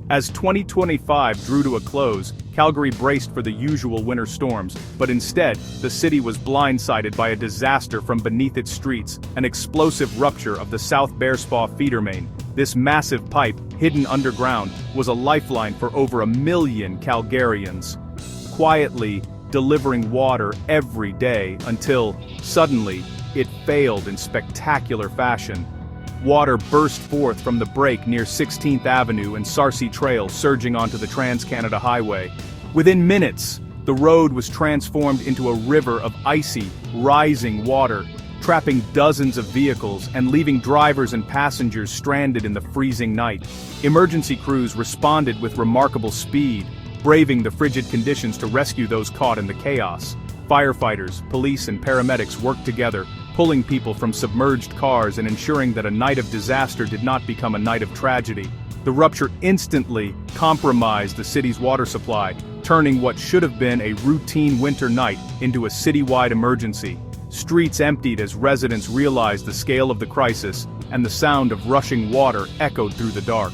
As 2025 drew to a close, Calgary braced for the usual winter storms, but instead, the city was blindsided by a disaster from beneath its streets, an explosive rupture of the South Bearspaw feeder main. This massive pipe, hidden underground, was a lifeline for over 1 million Calgarians, quietly delivering water every day until, suddenly, it failed in spectacular fashion. Water burst forth from the break near 16th Avenue and Sarcee Trail, surging onto the Trans-Canada Highway. Within minutes, the road was transformed into a river of icy, rising water, trapping dozens of vehicles and leaving drivers and passengers stranded in the freezing night. Emergency crews responded with remarkable speed, braving the frigid conditions to rescue those caught in the chaos. Firefighters, police and paramedics worked together, pulling people from submerged cars and ensuring that a night of disaster did not become a night of tragedy. The rupture instantly compromised the city's water supply, turning what should have been a routine winter night into a citywide emergency. Streets emptied as residents realized the scale of the crisis, and the sound of rushing water echoed through the dark.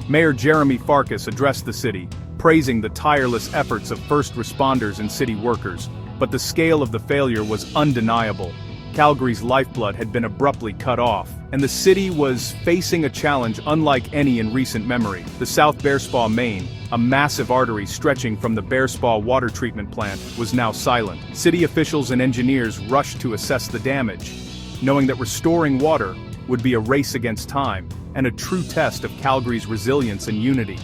Mayor Jeremy Farkas addressed the city, praising the tireless efforts of first responders and city workers. But the scale of the failure was undeniable. Calgary's lifeblood had been abruptly cut off, and the city was facing a challenge unlike any in recent memory. The South Bearspaw main, a massive artery stretching from the Bearspaw water treatment plant, was now silent. City officials and engineers rushed to assess the damage, knowing that restoring water would be a race against time and a true test of Calgary's resilience and unity.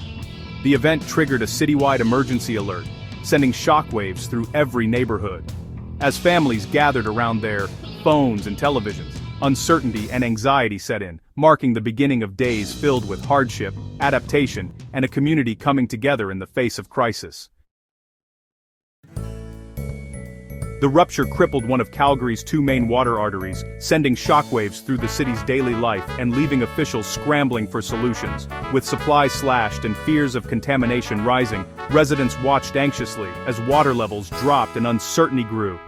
The event triggered a citywide emergency alert, sending shockwaves through every neighborhood. As families gathered around their phones and televisions, uncertainty and anxiety set in, marking the beginning of days filled with hardship, adaptation, and a community coming together in the face of crisis. The rupture crippled one of Calgary's two main water arteries, sending shockwaves through the city's daily life and leaving officials scrambling for solutions. With supplies slashed and fears of contamination rising, residents watched anxiously as water levels dropped and uncertainty grew.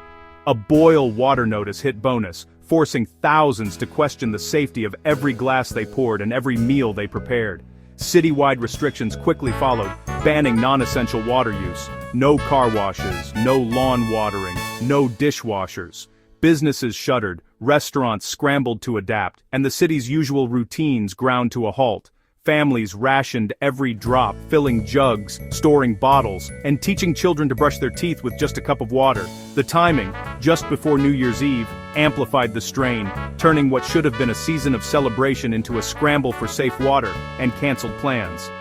A boil water notice hit bonus, forcing thousands to question the safety of every glass they poured and every meal they prepared. Citywide restrictions quickly followed, banning non-essential water use. No car washes, no lawn watering, no dishwashers. Businesses shuttered, restaurants scrambled to adapt, and the city's usual routines ground to a halt. Families rationed every drop, filling jugs, storing bottles, and teaching children to brush their teeth with just a cup of water. The timing, just before New Year's Eve, amplified the strain, turning what should have been a season of celebration into a scramble for safe water and canceled plans.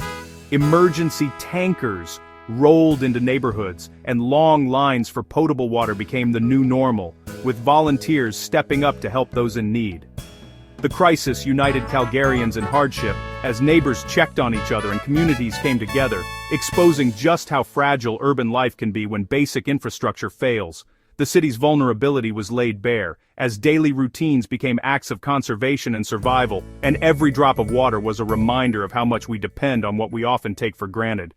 Emergency tankers rolled into neighborhoods, and long lines for potable water became the new normal, with volunteers stepping up to help those in need. The crisis united Calgarians in hardship, as neighbors checked on each other and communities came together, exposing just how fragile urban life can be when basic infrastructure fails. The city's vulnerability was laid bare, as daily routines became acts of conservation and survival, and every drop of water was a reminder of how much we depend on what we often take for granted.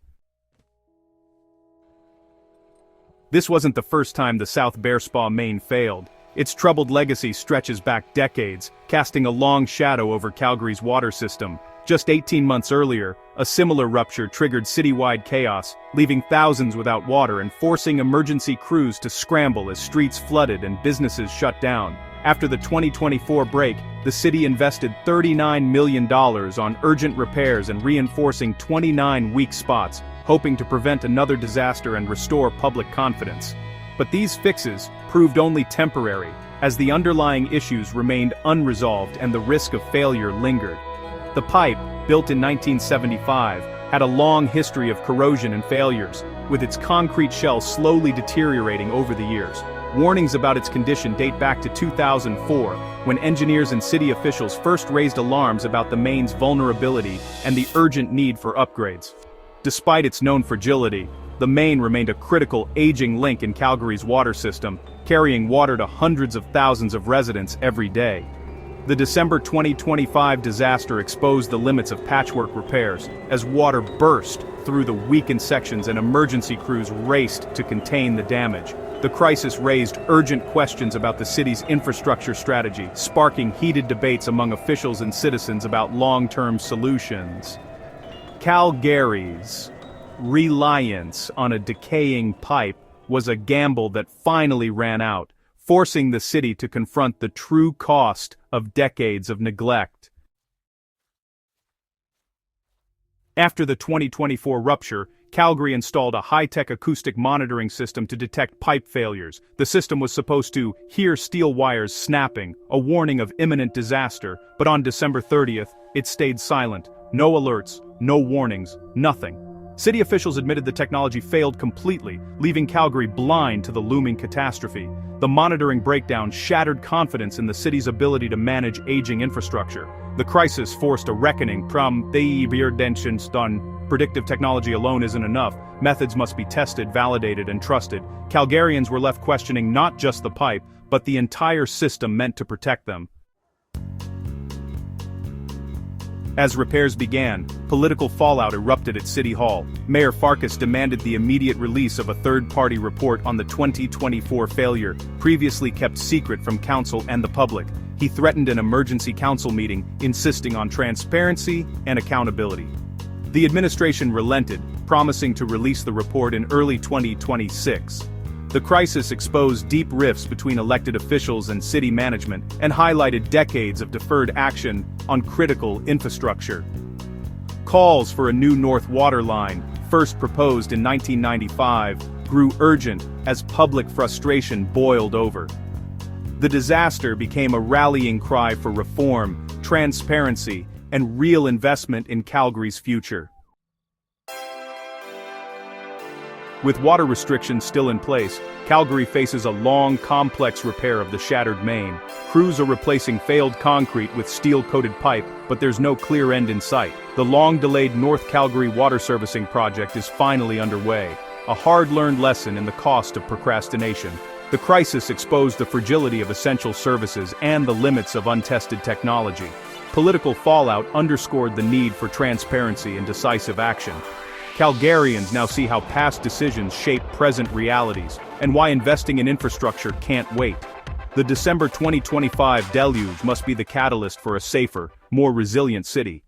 This wasn't the first time the South Bearspaw main failed. Its troubled legacy stretches back decades, casting a long shadow over Calgary's water system. Just 18 months earlier, a similar rupture triggered citywide chaos, leaving thousands without water and forcing emergency crews to scramble as streets flooded and businesses shut down. After the 2024 break, the city invested $39 million on urgent repairs and reinforcing 29 weak spots, hoping to prevent another disaster and restore public confidence. But these fixes proved only temporary, as the underlying issues remained unresolved and the risk of failure lingered. The pipe, built in 1975, had a long history of corrosion and failures, with its concrete shell slowly deteriorating over the years. Warnings about its condition date back to 2004, when engineers and city officials first raised alarms about the main's vulnerability and the urgent need for upgrades. Despite its known fragility, the main remained a critical, aging link in Calgary's water system, carrying water to hundreds of thousands of residents every day. The December 2025 disaster exposed the limits of patchwork repairs, as water burst through the weakened sections and emergency crews raced to contain the damage. The crisis raised urgent questions about the city's infrastructure strategy, sparking heated debates among officials and citizens about long-term solutions. Calgary's reliance on a decaying pipe was a gamble that finally ran out, forcing the city to confront the true cost of decades of neglect. After the 2024 rupture, Calgary installed a high-tech acoustic monitoring system to detect pipe failures. The system was supposed to hear steel wires snapping, a warning of imminent disaster, but on December 30th, it stayed silent. No alerts, no warnings, nothing. City officials admitted the technology failed completely, leaving Calgary blind to the looming catastrophe. The monitoring breakdown shattered confidence in the city's ability to manage aging infrastructure. The crisis forced a reckoning from the predictive technology alone isn't enough. Methods must be tested, validated, and trusted. Calgarians were left questioning not just the pipe, but the entire system meant to protect them. As repairs began, political fallout erupted at City Hall. Mayor Farkas demanded the immediate release of a third-party report on the 2024 failure, previously kept secret from council and the public. He threatened an emergency council meeting, insisting on transparency and accountability. The administration relented, promising to release the report in early 2026. The crisis exposed deep rifts between elected officials and city management and highlighted decades of deferred action on critical infrastructure. Calls for a new North Water Line, first proposed in 1995, grew urgent as public frustration boiled over. The disaster became a rallying cry for reform, transparency, and real investment in Calgary's future. With water restrictions still in place, Calgary faces a long, complex repair of the shattered main. Crews are replacing failed concrete with steel-coated pipe, but there's no clear end in sight. The long-delayed North Calgary water servicing project is finally underway, a hard-learned lesson in the cost of procrastination. The crisis exposed the fragility of essential services and the limits of untested technology. Political fallout underscored the need for transparency and decisive action. Calgarians now see how past decisions shape present realities, and why investing in infrastructure can't wait. The December 2025 deluge must be the catalyst for a safer, more resilient city.